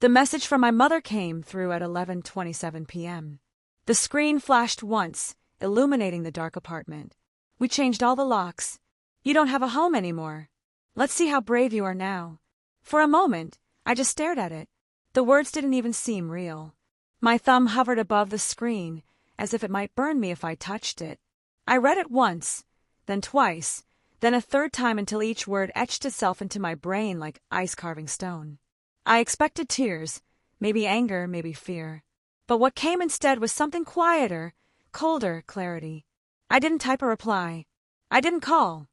The message from my mother came through at 11:27 p.m. The screen flashed once, illuminating the dark apartment. We changed all the locks. You don't have a home anymore. Let's see how brave you are now. For a moment, I just stared at it. The words didn't even seem real. My thumb hovered above the screen, as if it might burn me if I touched it. I read it once, then twice, then a third time until each word etched itself into my brain like ice-carving stone. I expected tears, maybe anger, maybe fear. But what came instead was something quieter, colder clarity. I didn't type a reply. I didn't call.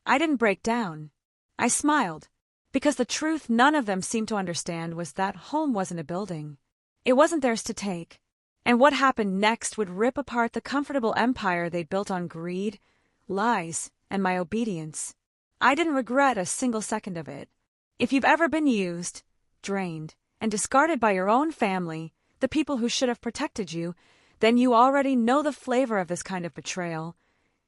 I didn't break down. I smiled, because the truth none of them seemed to understand was that home wasn't a building. It wasn't theirs to take. And what happened next would rip apart the comfortable empire they'd built on greed, lies, and my obedience. I didn't regret a single second of it. If you've ever been used, drained, and discarded by your own family, the people who should have protected you, then you already know the flavor of this kind of betrayal.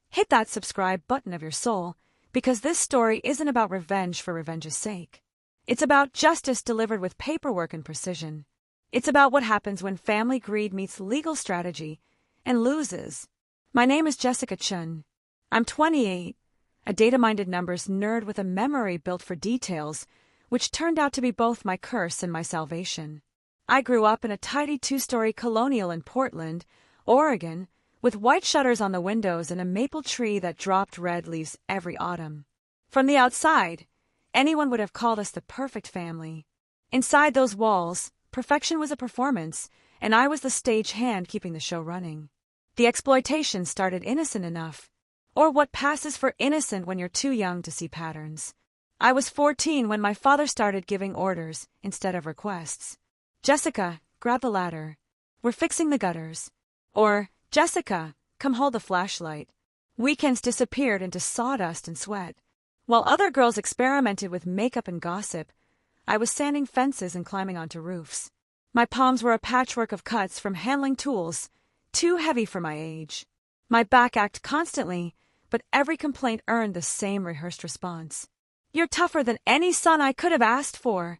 Hit that subscribe button of your soul, because this story isn't about revenge for revenge's sake. It's about justice delivered with paperwork and precision. It's about what happens when family greed meets legal strategy and loses. My name is Jessica Chun. I'm 28, a data-minded numbers nerd with a memory built for details, which turned out to be both my curse and my salvation. I grew up in a tidy 2-story colonial in Portland, Oregon, with white shutters on the windows and a maple tree that dropped red leaves every autumn. From the outside, anyone would have called us the perfect family. Inside those walls, perfection was a performance, and I was the stage hand keeping the show running. The exploitation started innocent enough, or what passes for innocent when you're too young to see patterns. I was 14 when my father started giving orders instead of requests. Jessica, grab the ladder. We're fixing the gutters. Or, Jessica, come hold the flashlight. Weekends disappeared into sawdust and sweat. While other girls experimented with makeup and gossip, I was sanding fences and climbing onto roofs. My palms were a patchwork of cuts from handling tools, too heavy for my age. My back ached constantly, but every complaint earned the same rehearsed response. "You're tougher than any son I could have asked for,"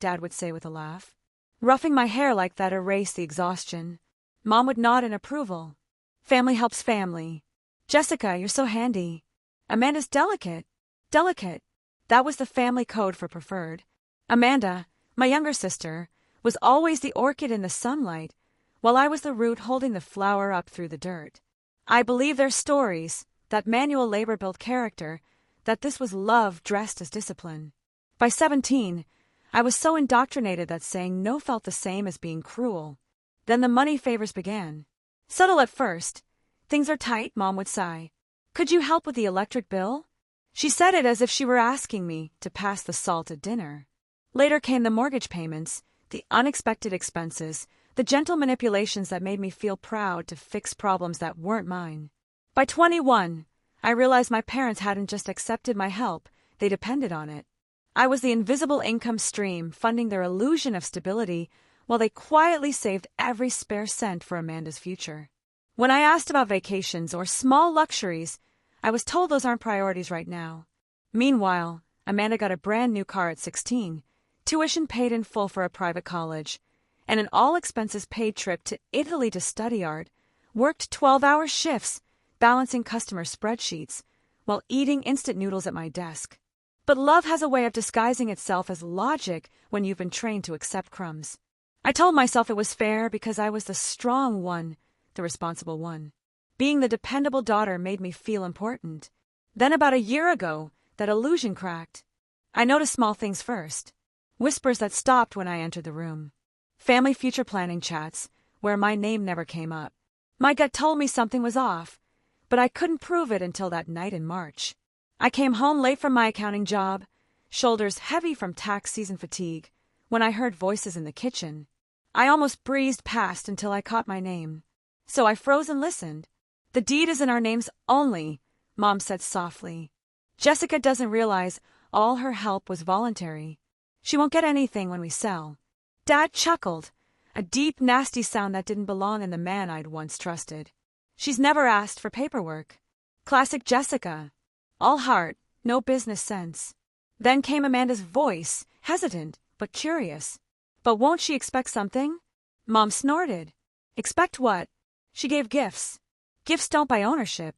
Dad would say with a laugh. Roughing my hair like that erased the exhaustion. Mom would nod in approval. "Family helps family. Jessica, you're so handy. Amanda's delicate. Delicate." That was the family code for preferred. Amanda, my younger sister, was always the orchid in the sunlight, while I was the root holding the flower up through the dirt. I believe their stories, that manual labor built character, that this was love dressed as discipline. By 17, I was so indoctrinated that saying no felt the same as being cruel. Then the money favors began. Subtle at first. "Things are tight," Mom would sigh. "Could you help with the electric bill?" She said it as if she were asking me to pass the salt at dinner. Later came the mortgage payments, the unexpected expenses, the gentle manipulations that made me feel proud to fix problems that weren't mine. By 21, I realized my parents hadn't just accepted my help, they depended on it. I was the invisible income stream funding their illusion of stability while they quietly saved every spare cent for Amanda's future. When I asked about vacations or small luxuries, I was told those aren't priorities right now. Meanwhile, Amanda got a brand new car at 16, tuition paid in full for a private college, and an all-expenses-paid trip to Italy to study art, worked 12-hour shifts, balancing customer spreadsheets, while eating instant noodles at my desk. But love has a way of disguising itself as logic when you've been trained to accept crumbs. I told myself it was fair because I was the strong one, the responsible one. Being the dependable daughter made me feel important. Then about a year ago, that illusion cracked. I noticed small things first. Whispers that stopped when I entered the room. Family future planning chats, where my name never came up. My gut told me something was off, but I couldn't prove it until that night in March. I came home late from my accounting job, shoulders heavy from tax season fatigue, when I heard voices in the kitchen. I almost breezed past until I caught my name. So I froze and listened. "The deed is in our names only," Mom said softly. "Jessica doesn't realize all her help was voluntary. She won't get anything when we sell." Dad chuckled, a deep, nasty sound that didn't belong in the man I'd once trusted. "She's never asked for paperwork." Classic Jessica. All heart, no business sense. Then came Amanda's voice, hesitant but curious. But won't she expect something? Mom snorted. Expect what? She gave gifts. Gifts don't buy ownership.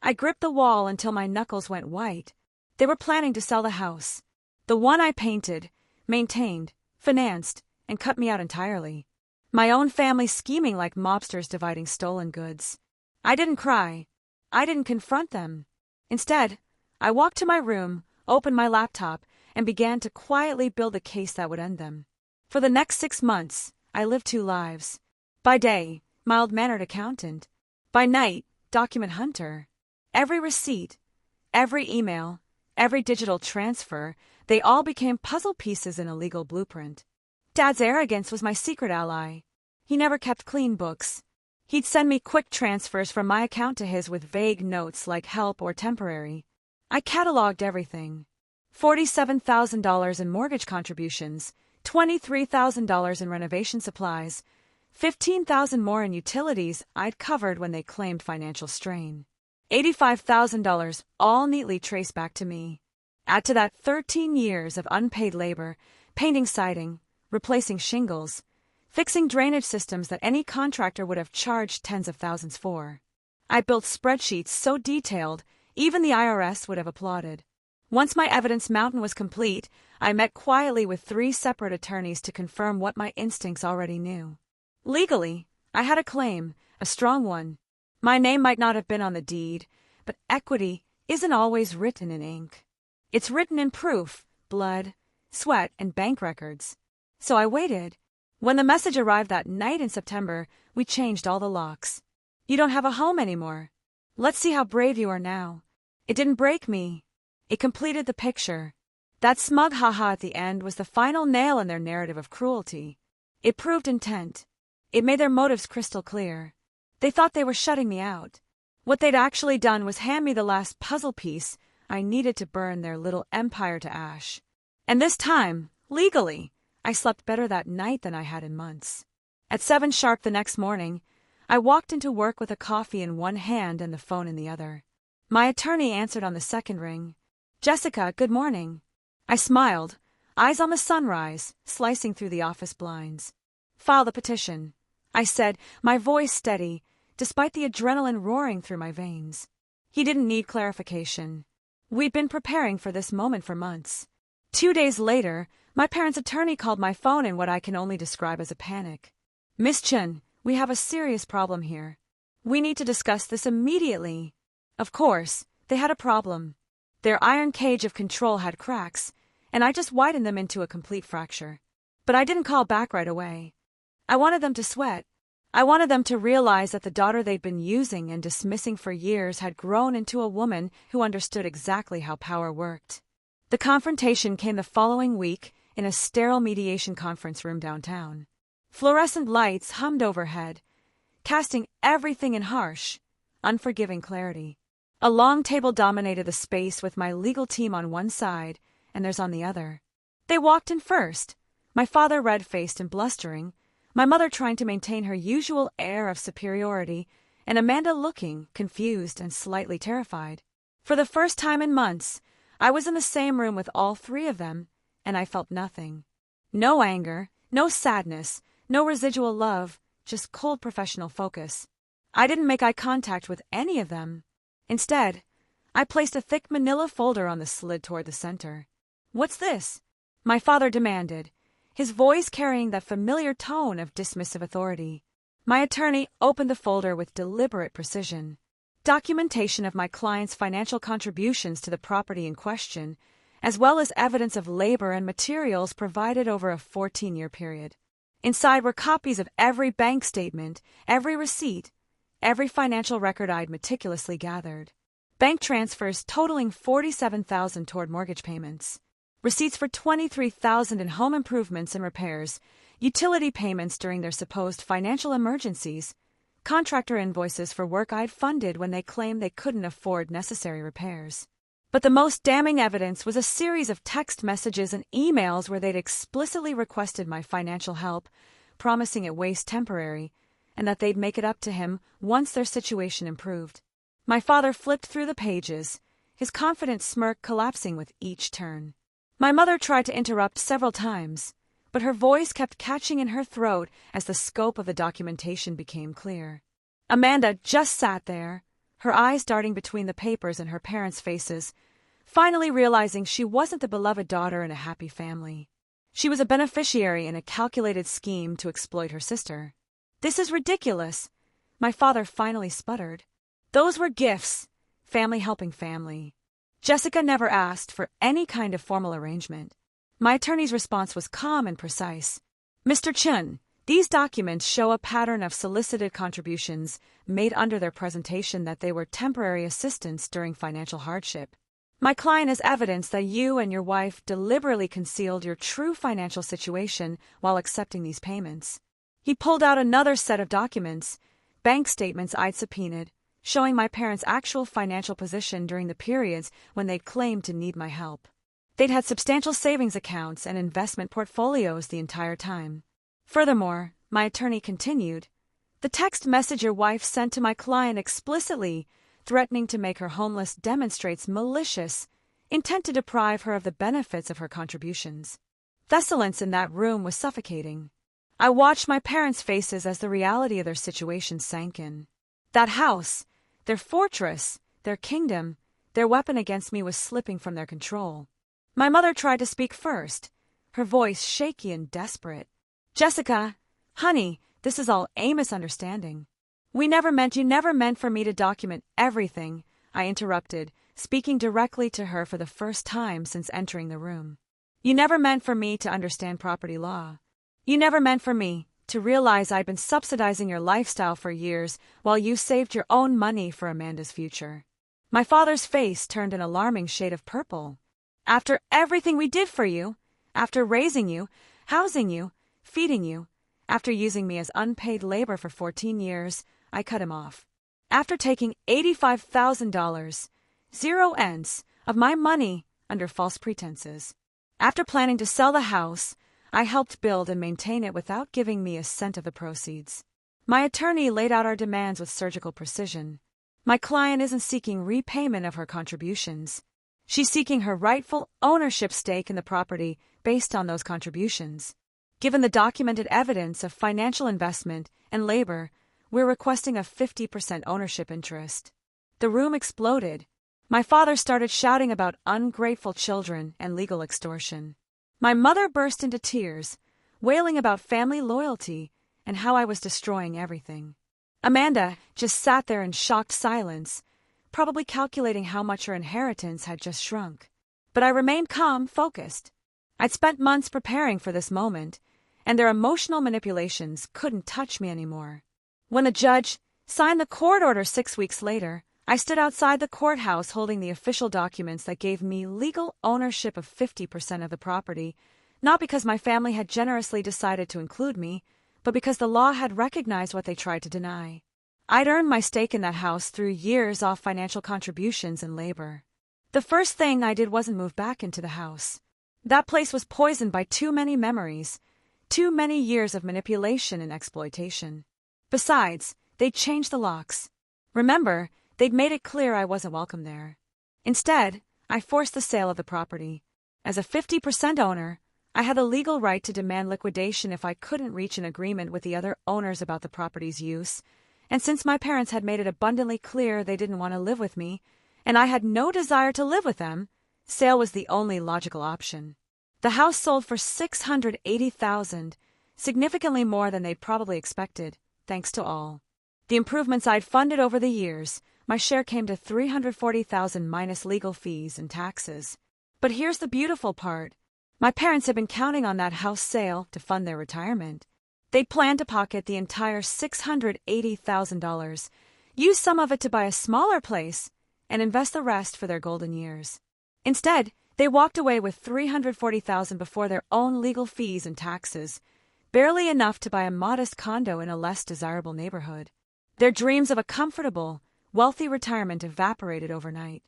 I gripped the wall until my knuckles went white. They were planning to sell the house. The one I painted, maintained, financed, and cut me out entirely. My own family scheming like mobsters dividing stolen goods. I didn't cry. I didn't confront them. Instead, I walked to my room, opened my laptop, and began to quietly build a case that would end them. For the next 6 months, I lived 2 lives. By day, mild-mannered accountant. By night, document hunter. Every receipt, every email, every digital transfer, they all became puzzle pieces in a legal blueprint. Dad's arrogance was my secret ally. He never kept clean books. He'd send me quick transfers from my account to his with vague notes like help or temporary. I cataloged everything. $47,000 in mortgage contributions, $23,000 in renovation supplies, $15,000 more in utilities I'd covered when they claimed financial strain. $85,000, all neatly traced back to me. Add to that 13 years of unpaid labor, painting siding, replacing shingles, fixing drainage systems that any contractor would have charged tens of thousands for. I built spreadsheets so detailed, even the IRS would have applauded. Once my evidence mountain was complete, I met quietly with 3 separate attorneys to confirm what my instincts already knew. Legally, I had a claim, a strong one. My name might not have been on the deed, but equity isn't always written in ink. It's written in proof, blood, sweat, and bank records. So I waited. When the message arrived that night in September, we changed all the locks. You don't have a home anymore. Let's see how brave you are now. It didn't break me. It completed the picture. That smug haha at the end was the final nail in their narrative of cruelty. It proved intent. It made their motives crystal clear. They thought they were shutting me out. What they'd actually done was hand me the last puzzle piece I needed to burn their little empire to ash. And this time, legally, I slept better that night than I had in months. At 7 sharp the next morning, I walked into work with a coffee in one hand and the phone in the other. My attorney answered on the second ring. Jessica, good morning. I smiled, eyes on the sunrise, slicing through the office blinds. File the petition, I said, my voice steady, despite the adrenaline roaring through my veins. He didn't need clarification. We'd been preparing for this moment for months. 2 days later, my parents' attorney called my phone in what I can only describe as a panic. Miss Chen, we have a serious problem here. We need to discuss this immediately. Of course, they had a problem. Their iron cage of control had cracks, and I just widened them into a complete fracture. But I didn't call back right away. I wanted them to sweat. I wanted them to realize that the daughter they'd been using and dismissing for years had grown into a woman who understood exactly how power worked. The confrontation came the following week in a sterile mediation conference room downtown. Fluorescent lights hummed overhead, casting everything in harsh, unforgiving clarity. A long table dominated the space with my legal team on one side and theirs on the other. They walked in first, my father red-faced and blustering, my mother trying to maintain her usual air of superiority, and Amanda looking confused and slightly terrified. For the first time in months, I was in the same room with all 3 of them, and I felt nothing. No anger, no sadness, no residual love, just cold professional focus. I didn't make eye contact with any of them. Instead, I placed a thick manila folder on the slid toward the center. What's this? My father demanded, his voice carrying that familiar tone of dismissive authority. My attorney opened the folder with deliberate precision. Documentation of my client's financial contributions to the property in question, as well as evidence of labor and materials provided over a 14-year period. Inside were copies of every bank statement, every receipt, every financial record I'd meticulously gathered. Bank transfers totaling $47,000 toward mortgage payments. Receipts for $23,000 in home improvements and repairs, utility payments during their supposed financial emergencies, contractor invoices for work I'd funded when they claimed they couldn't afford necessary repairs. But the most damning evidence was a series of text messages and emails where they'd explicitly requested my financial help, promising it was temporary, and that they'd make it up to him once their situation improved. My father flipped through the pages, his confident smirk collapsing with each turn. My mother tried to interrupt several times, but her voice kept catching in her throat as the scope of the documentation became clear. Amanda just sat there, her eyes darting between the papers and her parents' faces, finally realizing she wasn't the beloved daughter in a happy family. She was a beneficiary in a calculated scheme to exploit her sister. "This is ridiculous," my father finally sputtered. "Those were gifts, family helping family. Jessica never asked for any kind of formal arrangement." My attorney's response was calm and precise. "Mr. Chun, these documents show a pattern of solicited contributions made under their presentation that they were temporary assistance during financial hardship. My client is evidence that you and your wife deliberately concealed your true financial situation while accepting these payments." He pulled out another set of documents, bank statements I'd subpoenaed, showing my parents' actual financial position during the periods when they'd claimed to need my help. They'd had substantial savings accounts and investment portfolios the entire time. Furthermore, my attorney continued, "The text message your wife sent to my client explicitly threatening to make her homeless demonstrates malicious intent to deprive her of the benefits of her contributions." The silence in that room was suffocating. I watched my parents' faces as the reality of their situation sank in. That house, their fortress, their kingdom, their weapon against me was slipping from their control. My mother tried to speak first, her voice shaky and desperate. "Jessica, honey, this is all a misunderstanding." You never meant for me to document everything," I interrupted, speaking directly to her for the first time since entering the room. "You never meant for me to understand property law. You never meant for me to realize I'd been subsidizing your lifestyle for years while you saved your own money for Amanda's future." My father's face turned an alarming shade of purple. "After everything we did for you, after raising you, housing you, feeding you, after using me as unpaid labor for 14 years, I cut him off. After taking $85,000, 0 cents, of my money under false pretenses. After planning to sell the house I helped build and maintain it without giving me a cent of the proceeds." My attorney laid out our demands with surgical precision. My client isn't seeking repayment of her contributions. She's seeking her rightful ownership stake in the property based on those contributions. Given the documented evidence of financial investment and labor, we're requesting a 50% ownership interest. The room exploded. My father started shouting about ungrateful children and legal extortion. My mother burst into tears, wailing about family loyalty and how I was destroying everything. Amanda just sat there in shocked silence, probably calculating how much her inheritance had just shrunk. But I remained calm, focused. I'd spent months preparing for this moment, and their emotional manipulations couldn't touch me anymore. When the judge signed the court order 6 weeks later, I stood outside the courthouse holding the official documents that gave me legal ownership of 50% of the property, not because my family had generously decided to include me, but because the law had recognized what they tried to deny. I'd earned my stake in that house through years off financial contributions and labor. The first thing I did wasn't move back into the house. That place was poisoned by too many memories, too many years of manipulation and exploitation. Besides, they'd changed the locks. Remember, they'd made it clear I wasn't welcome there. Instead, I forced the sale of the property. As a 50% owner, I had the legal right to demand liquidation if I couldn't reach an agreement with the other owners about the property's use, and since my parents had made it abundantly clear they didn't want to live with me, and I had no desire to live with them, sale was the only logical option. The house sold for $680,000, significantly more than they'd probably expected, thanks to all the improvements I'd funded over the years. My share came to $340,000 minus legal fees and taxes. But here's the beautiful part. My parents had been counting on that house sale to fund their retirement. They'd planned to pocket the entire $680,000, use some of it to buy a smaller place, and invest the rest for their golden years. Instead, they walked away with $340,000 before their own legal fees and taxes, barely enough to buy a modest condo in a less desirable neighborhood. Their dreams of a comfortable, wealthy retirement evaporated overnight.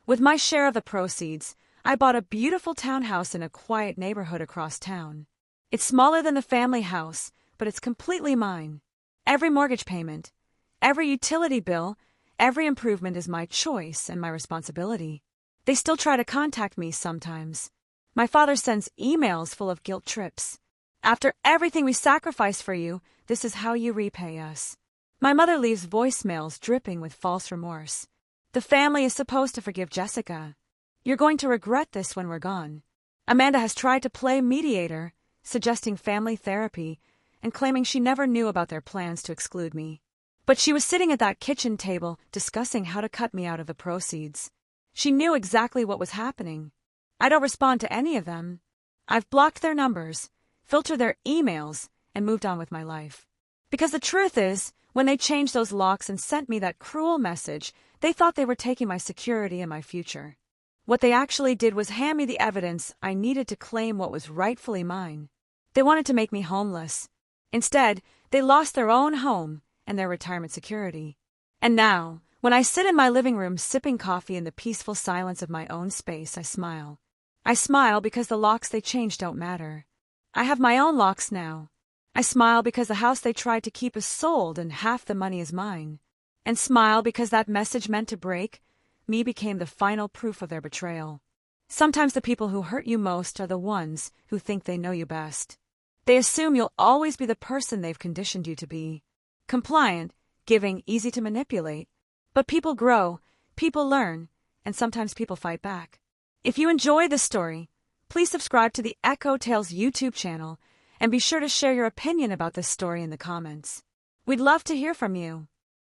With my share of the proceeds, I bought a beautiful townhouse in a quiet neighborhood across town. It's smaller than the family house, but it's completely mine. Every mortgage payment, every utility bill, every improvement is my choice and my responsibility. They still try to contact me sometimes. My father sends emails full of guilt trips, After everything we sacrificed for you, this is how you repay us. My mother leaves voicemails dripping with false remorse. The family is supposed to forgive Jessica. You're going to regret this when we're gone. Amanda has tried to play mediator, suggesting family therapy and claiming she never knew about their plans to exclude me. But she was sitting at that kitchen table discussing how to cut me out of the proceeds. She knew exactly what was happening. I don't respond to any of them. I've blocked their numbers, filtered their emails, and moved on with my life. Because the truth is, when they changed those locks and sent me that cruel message, they thought they were taking my security and my future. What they actually did was hand me the evidence I needed to claim what was rightfully mine. They wanted to make me homeless. Instead, they lost their own home and their retirement security. And now, when I sit in my living room sipping coffee in the peaceful silence of my own space, I smile. I smile because the locks they changed don't matter. I have my own locks now. I smile because the house they tried to keep is sold and half the money is mine. And smile because that message meant to break me became the final proof of their betrayal. Sometimes the people who hurt you most are the ones who think they know you best. They assume you'll always be the person they've conditioned you to be. Compliant, giving, easy to manipulate. But people grow, people learn, and sometimes people fight back. If you enjoy this story, please subscribe to the Echo Tales YouTube channel and be sure to share your opinion about this story in the comments. We'd love to hear from you.